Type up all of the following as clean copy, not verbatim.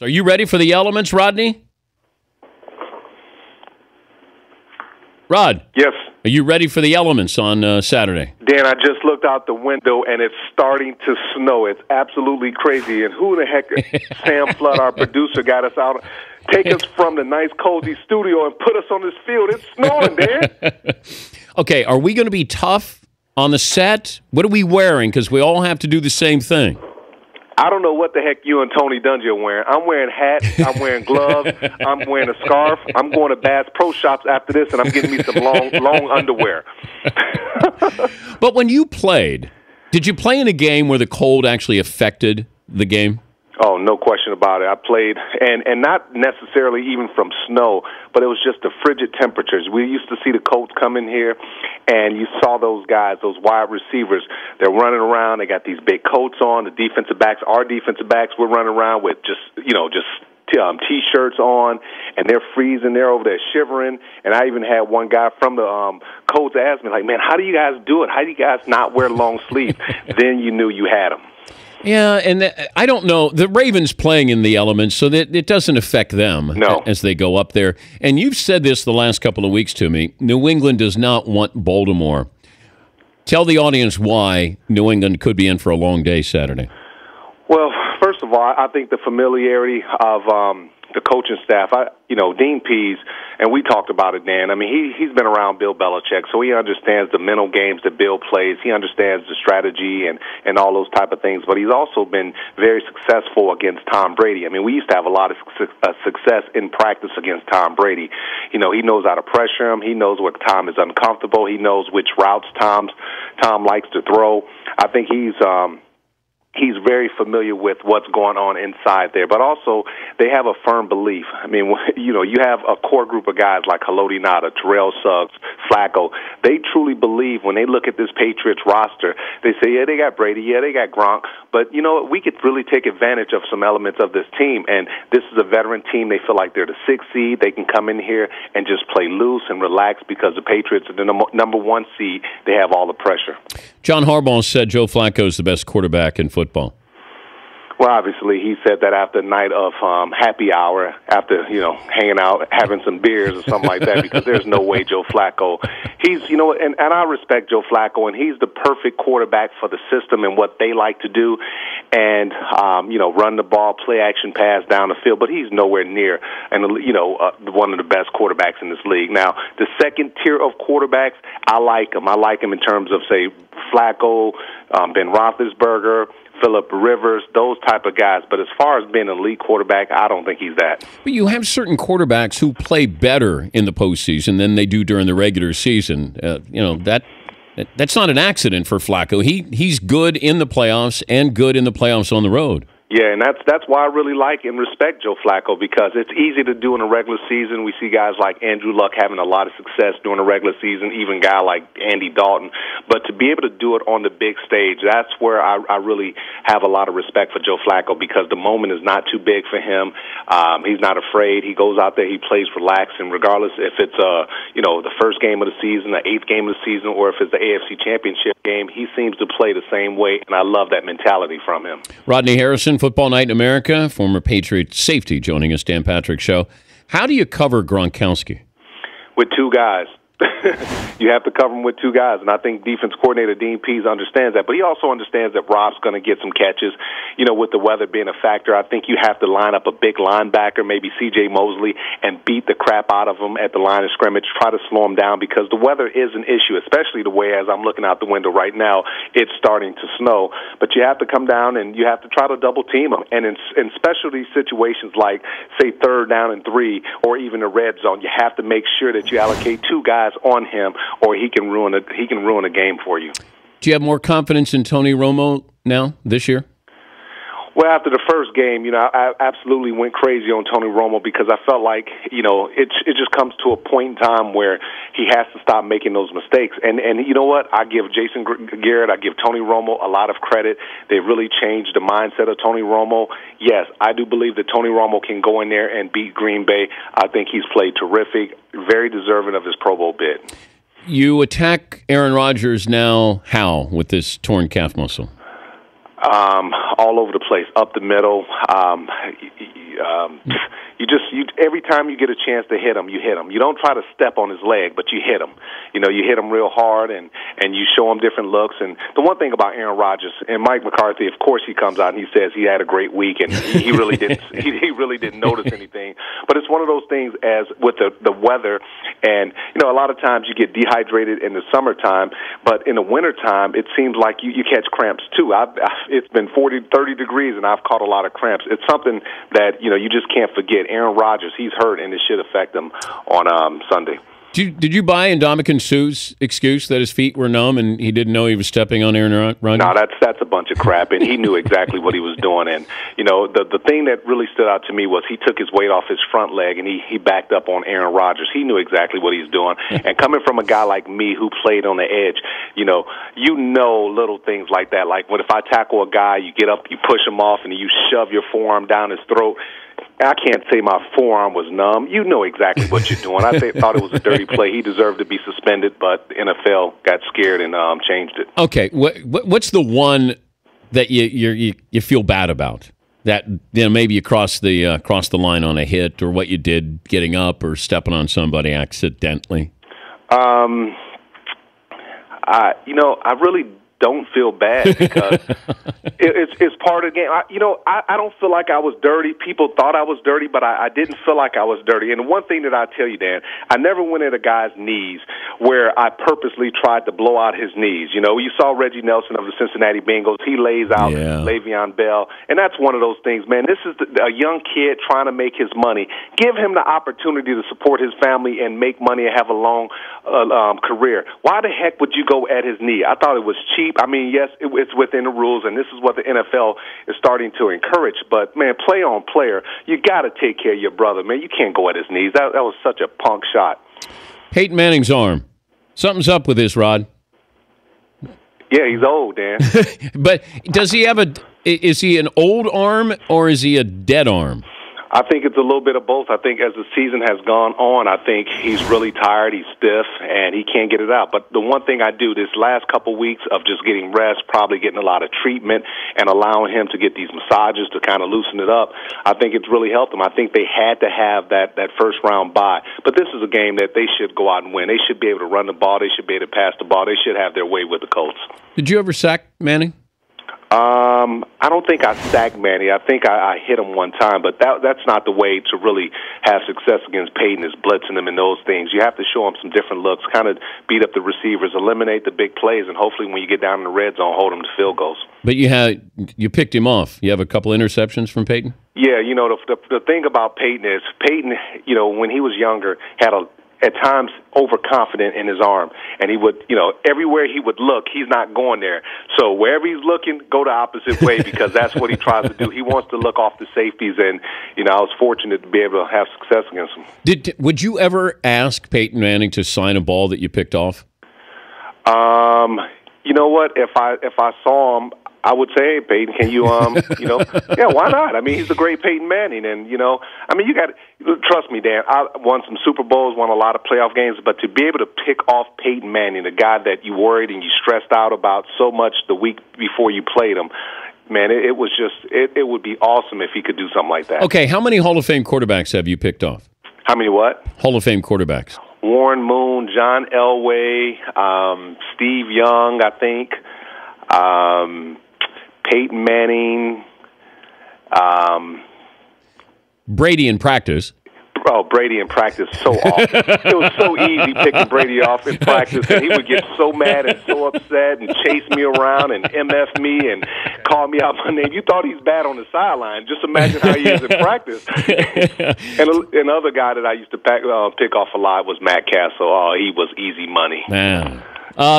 Are you ready for the elements, Rodney? Rod. Yes. Are you ready for the elements on Saturday? Dan, I just looked out the window, and it's starting to snow. It's absolutely crazy. And who the heck, Sam Flood, our producer, got us out, take us from the nice, cozy studio and put us on this field. It's snowing, Dan. Okay, are we going to be tough on the set? What are we wearing? Because we all have to do the same thing. I don't know what the heck you and Tony Dungy are wearing. I'm wearing hats. I'm wearing gloves. I'm wearing a scarf. I'm going to Bass Pro Shops after this, and I'm getting me some long underwear. But when you played, did you play in a game where the cold actually affected the game? Oh, no question about it. I played, and not necessarily even from snow, but it was just the frigid temperatures. We used to see the Colts come in here, and you saw those guys, those wide receivers. They're running around. They got these big coats on. The defensive backs, our defensive backs, we're running around with just T-shirts on, and they're freezing. They're over there shivering. And I even had one guy from the Colts ask me, like, man, how do you guys do it? How do you guys not wear long sleeves? Then you knew you had them. Yeah, and I don't know. The Ravens playing in the elements, so that it doesn't affect them as they go up there. And you've said this the last couple of weeks to me. New England does not want Baltimore. Tell the audience why New England could be in for a long day Saturday. Well, first of all, I think the familiarity of the coaching staff, Dean Pease, and we talked about it, Dan. I mean, he's been around Bill Belichick, so he understands the mental games that Bill plays. He understands the strategy and all those type of things, but he's also been very successful against Tom Brady. I mean, we used to have a lot of success in practice against Tom Brady. He knows how to pressure him. He knows what Tom is uncomfortable. He knows which routes Tom likes to throw. I think he's very familiar with what's going on inside there. But also, they have a firm belief. I mean, you have a core group of guys like Haloti Ngata, Terrell Suggs, Flacco. They truly believe when they look at this Patriots roster, they say, yeah, they got Brady, yeah, they got Gronk, but you know what? We could really take advantage of some elements of this team. And this is a veteran team. They feel like they're the 6th seed. They can come in here and just play loose and relax because the Patriots are the number 1 seed. They have all the pressure. John Harbaugh said Joe Flacco is the best quarterback in football. Well, obviously, he said that after a night of happy hour, after, hanging out, having some beers or something like that, because there's no way Joe Flacco, and I respect Joe Flacco, and he's the perfect quarterback for the system and what they like to do, and, run the ball, play action pass down the field, but he's nowhere near, one of the best quarterbacks in this league. Now, the second tier of quarterbacks, I like him. I like him in terms of, say, Flacco, Ben Roethlisberger, Phillip Rivers, those type of guys. But as far as being an elite quarterback, I don't think he's that. But you have certain quarterbacks who play better in the postseason than they do during the regular season. That's not an accident for Flacco. He's good in the playoffs and good in the playoffs on the road. Yeah, and that's why I really like and respect Joe Flacco, because it's easy to do in a regular season. We see guys like Andrew Luck having a lot of success during a regular season, even a guy like Andy Dalton. But to be able to do it on the big stage, that's where I really have a lot of respect for Joe Flacco, because the moment is not too big for him. He's not afraid. He goes out there, he plays relaxed, and regardless if it's the first game of the season, the 8th game of the season, or if it's the AFC Championship game, he seems to play the same way, and I love that mentality from him. Rodney Harrison, Football Night in America, former Patriot safety, joining us, Dan Patrick Show. How do you cover Gronkowski? With 2 guys. You have to cover him with 2 guys, and I think defense coordinator Dean Pease understands that. But he also understands that Rob's going to get some catches. With the weather being a factor, I think you have to line up a big linebacker, maybe C.J. Mosley, and beat the crap out of him at the line of scrimmage, try to slow him down, because the weather is an issue, especially the way, as I'm looking out the window right now, it's starting to snow. But you have to come down and you have to try to double team him. And in specialty situations like, say, 3rd down and 3, or even the red zone, you have to make sure that you allocate 2 guys on him, or he can ruin a game for you. Do you have more confidence in Tony Romo now this year? Well, after the first game, I absolutely went crazy on Tony Romo, because I felt like, it just comes to a point in time where he has to stop making those mistakes. And you know what? I give Jason Garrett, I give Tony Romo a lot of credit. They really changed the mindset of Tony Romo. Yes, I do believe that Tony Romo can go in there and beat Green Bay. I think he's played terrific, very deserving of his Pro Bowl bid. You attack Aaron Rodgers now how with this torn calf muscle? All over the place, up the middle. Every time you get a chance to hit him, you hit him. You don't try to step on his leg, but you hit him. You know, you hit him real hard, and you show him different looks. And the one thing about Aaron Rodgers and Mike McCarthy, of course, he comes out and he says he had a great week, and he really didn't. He really didn't notice anything. But it's one of those things as with the weather, and you know, a lot of times you get dehydrated in the summertime, but in the wintertime, it seems like you catch cramps too. It's been 40, 30 degrees, and I've caught a lot of cramps. It's something that, you know, you just can't forget. Aaron Rodgers, he's hurt, and it should affect him on Sunday. Did you buy Ndamukong Suh's excuse that his feet were numb and he didn't know he was stepping on Aaron Rodgers? No, that's a bunch of crap, and he knew exactly what he was doing. And, you know, the thing that really stood out to me was he took his weight off his front leg, and he backed up on Aaron Rodgers. He knew exactly what he's doing. And coming from a guy like me who played on the edge, you know little things like that. Like if I tackle a guy, you get up, you push him off, and you shove your forearm down his throat. I can't say my forearm was numb. You know exactly what you're doing. I thought it was a dirty play. He deserved to be suspended, but the NFL got scared and changed it. Okay, what's the one that you feel bad about? That maybe you crossed the line on a hit, or what you did getting up or stepping on somebody accidentally? I really don't feel bad because it's part of the game. I don't feel like I was dirty. People thought I was dirty, but I didn't feel like I was dirty. And one thing that I tell you, Dan, I never went at a guy's knees where I purposely tried to blow out his knees. You know, you saw Reggie Nelson of the Cincinnati Bengals. He lays out Le'Veon Bell, and that's one of those things, man. This is a young kid trying to make his money. Give him the opportunity to support his family and make money and have a long career. Why the heck would you go at his knee? I thought it was cheap. I mean, yes, it's within the rules, and this is what the NFL is starting to encourage. But, man, play on player, you got to take care of your brother, man. You can't go at his knees. That was such a punk shot. Peyton Manning's arm. Something's up with this, Rod. Yeah, he's old, Dan. But does he have is he an old arm or is he a dead arm? I think it's a little bit of both. I think as the season has gone on, I think he's really tired, he's stiff, and he can't get it out. But the one thing I do this last couple weeks of just getting rest, probably getting a lot of treatment, and allowing him to get these massages to kind of loosen it up, I think it's really helped him. I think they had to have that first-round bye. But this is a game that they should go out and win. They should be able to run the ball. They should be able to pass the ball. They should have their way with the Colts. Did you ever sack Manning? I don't think I sacked Manny. I think I hit him one time, but that's not the way to really have success against Peyton, is blitzing him and those things. You have to show him some different looks, kind of beat up the receivers, eliminate the big plays, and hopefully when you get down in the red zone, hold him to field goals. But you picked him off. You have a couple interceptions from Peyton? Yeah, the thing about Peyton is when he was younger, had at times overconfident in his arm, and he would, everywhere he would look, he's not going there. So wherever he's looking, go the opposite way, because that's what he tries to do. He wants to look off the safeties, and I was fortunate to be able to have success against him. Would you ever ask Peyton Manning to sign a ball that you picked off? You know what? If I saw him, I would say, hey, Peyton, can you, yeah, why not? I mean, he's the great Peyton Manning, and, you got to, trust me, Dan, I won some Super Bowls, won a lot of playoff games, but to be able to pick off Peyton Manning, the guy that you worried and you stressed out about so much the week before you played him, man, it was just, it would be awesome if he could do something like that. Okay, how many Hall of Fame quarterbacks have you picked off? How many what? Hall of Fame quarterbacks. Warren Moon, John Elway, Steve Young, I think, Peyton Manning. Brady in practice. Oh, Brady in practice, so awful. It was so easy picking Brady off in practice, and he would get so mad and so upset and chase me around and MF me and call me out my name. You thought he's bad on the sideline. Just imagine how he is in practice. And another guy that I used to pick off a lot was Matt Castle. Oh, he was easy money. Man.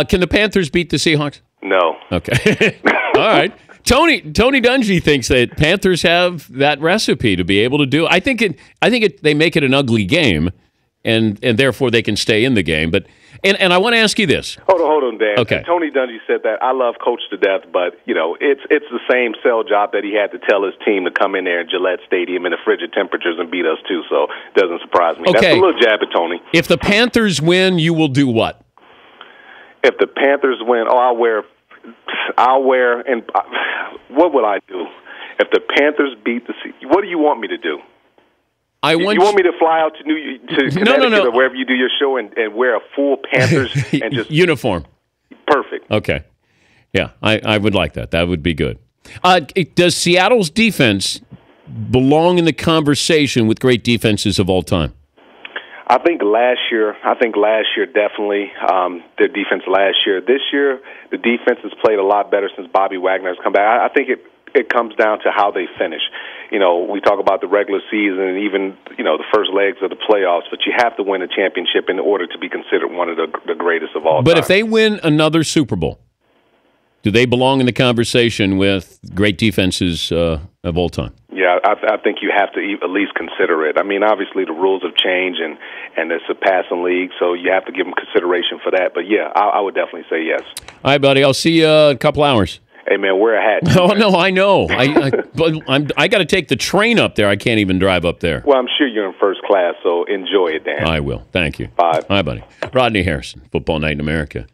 Can the Panthers beat the Seahawks? No. Okay. All right. Tony Dungy thinks that Panthers have that recipe to be able to do. I think they make it an ugly game, and therefore they can stay in the game. But and I want to ask you this. Hold on, Dan. Okay. Tony Dungy said that. I love Coach to death, but it's the same sell job that he had to tell his team to come in there in Gillette Stadium in the frigid temperatures and beat us too. So it doesn't surprise me. Okay. That's a little jab at Tony. If the Panthers win, you will do what? If the Panthers win, I'll wear, and what would I do if the Panthers beat the Seahawks? What do you want me to do? You want me to fly out to Connecticut no. or wherever you do your show and wear a full Panthers and just uniform? Perfect. Okay. Yeah, I would like that. That would be good. Does Seattle's defense belong in the conversation with great defenses of all time? I think last year definitely, their defense last year. This year, the defense has played a lot better since Bobby Wagner has come back. I think it comes down to how they finish. You know, we talk about the regular season and even, the first legs of the playoffs, but you have to win a championship in order to be considered one of the greatest of all time. But if they win another Super Bowl, do they belong in the conversation with great defenses of all time? Yeah, I think you have to at least consider it. I mean, obviously the rules have changed and it's a passing league, so you have to give them consideration for that. But, yeah, I would definitely say yes. All right, buddy. I'll see you in a couple hours. Hey, man, wear a hat. Oh, no, I know. I got to take the train up there. I can't even drive up there. Well, I'm sure you're in first class, so enjoy it, Dan. I will. Thank you. Bye. Hi, buddy. Rodney Harrison, Football Night in America.